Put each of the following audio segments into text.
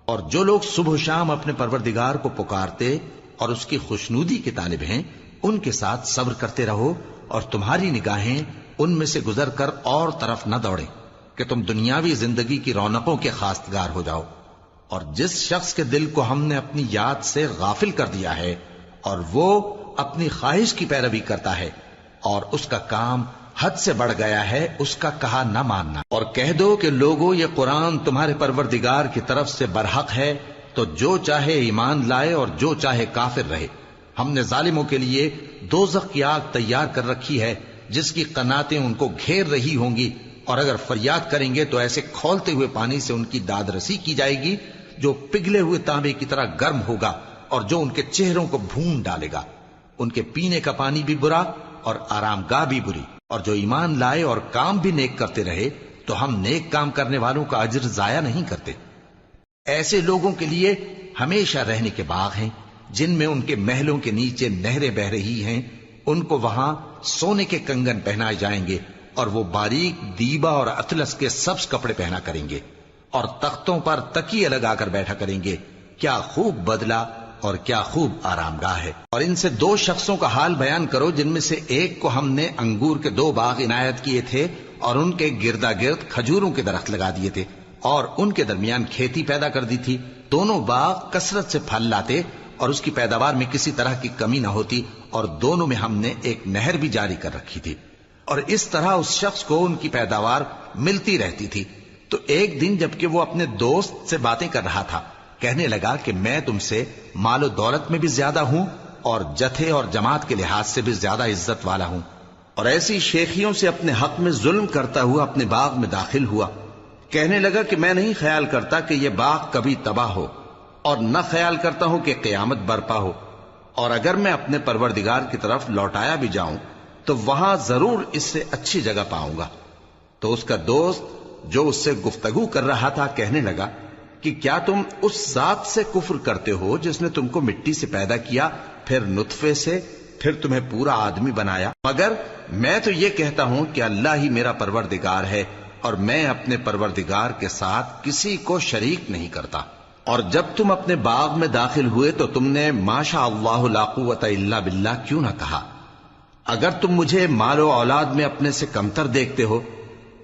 اور جو لوگ صبح و شام اپنے پروردگار کو پکارتے اور اس کی خوشنودی کے طالب ہیں، ان کے ساتھ صبر کرتے رہو، اور تمہاری نگاہیں ان میں سے گزر کر اور طرف نہ دوڑیں کہ تم دنیاوی زندگی کی رونقوں کے خواستگار ہو جاؤ۔ اور جس شخص کے دل کو ہم نے اپنی یاد سے غافل کر دیا ہے اور وہ اپنی خواہش کی پیروی کرتا ہے اور اس کا کام حد سے بڑھ گیا ہے، اس کا کہا نہ ماننا۔ اور کہہ دو کہ لوگو، یہ قرآن تمہارے پروردگار کی طرف سے برحق ہے، تو جو چاہے ایمان لائے اور جو چاہے کافر رہے۔ ہم نے ظالموں کے لیے دوزخ کی آگ تیار کر رکھی ہے جس کی قناتیں ان کو گھیر رہی ہوں گی، اور اگر فریاد کریں گے تو ایسے کھولتے ہوئے پانی سے ان کی داد رسی کی جائے گی جو پگھلے ہوئے تانبے کی طرح گرم ہوگا، اور جو ان کے چہروں کو بھون ڈالے گا۔ ان کے پینے کا پانی بھی برا اور آرام گاہ بھی بری۔ اور جو ایمان لائے اور کام بھی نیک کرتے رہے تو ہم نیک کام کرنے والوں کا اجر ضائع نہیں کرتے۔ ایسے لوگوں کے لیے ہمیشہ رہنے کے باغ ہیں جن میں ان کے محلوں کے نیچے نہریں بہ رہی ہیں، ان کو وہاں سونے کے کنگن پہنائے جائیں گے، اور وہ باریک دیبا اور اطلس کے سبز کپڑے پہنا کریں گے، اور تختوں پر تکیے لگا کر بیٹھا کریں گے۔ کیا خوب بدلہ اور کیا خوب آرام گاہ ہے۔ اور ان سے دو شخصوں کا حال بیان کرو جن میں سے ایک کو ہم نے انگور کے 2 باغ عنایت کیے تھے اور ان کے گردا گرد کھجوروں کے درخت لگا دیے تھے اور ان کے درمیان کھیتی پیدا کر دی تھی۔ دونوں باغ کثرت سے پھل لاتے اور اس کی پیداوار میں کسی طرح کی کمی نہ ہوتی، اور دونوں میں ہم نے ایک نہر بھی جاری کر رکھی تھی، اور اس طرح اس شخص کو ان کی پیداوار ملتی رہتی تھی۔ تو ایک دن جبکہ وہ اپنے دوست سے باتیں کر رہا تھا، کہنے لگا کہ میں تم سے مال و دولت میں بھی زیادہ ہوں اور جتھے اور جماعت کے لحاظ سے بھی زیادہ عزت والا ہوں، اور ایسی شیخیوں سے اپنے حق میں ظلم کرتا ہوا اپنے باغ میں داخل ہوا۔ کہنے لگا کہ میں نہیں خیال کرتا کہ یہ باغ کبھی تباہ ہو، اور نہ خیال کرتا ہوں کہ قیامت برپا ہو، اور اگر میں اپنے پروردگار کی طرف لوٹایا بھی جاؤں تو وہاں ضرور اس سے اچھی جگہ پاؤں گا۔ تو اس کا دوست جو اس سے گفتگو کر رہا تھا کہنے لگا کہ کیا تم اس ذات سے کفر کرتے ہو جس نے تم کو مٹی سے پیدا کیا، پھر نطفے سے، پھر تمہیں پورا آدمی بنایا؟ مگر میں تو یہ کہتا ہوں کہ اللہ ہی میرا پروردگار ہے، اور میں اپنے پروردگار کے ساتھ کسی کو شریک نہیں کرتا۔ اور جب تم اپنے باغ میں داخل ہوئے تو تم نے ما شاء اللہ لا قوت الا باللہ کیوں نہ کہا؟ اگر تم مجھے مال و اولاد میں اپنے سے کمتر دیکھتے ہو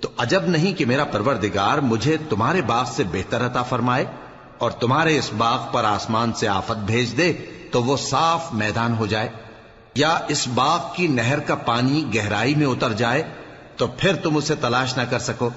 تو عجب نہیں کہ میرا پروردگار مجھے تمہارے باغ سے بہتر عطا فرمائے، اور تمہارے اس باغ پر آسمان سے آفت بھیج دے تو وہ صاف میدان ہو جائے، یا اس باغ کی نہر کا پانی گہرائی میں اتر جائے تو پھر تم اسے تلاش نہ کر سکو۔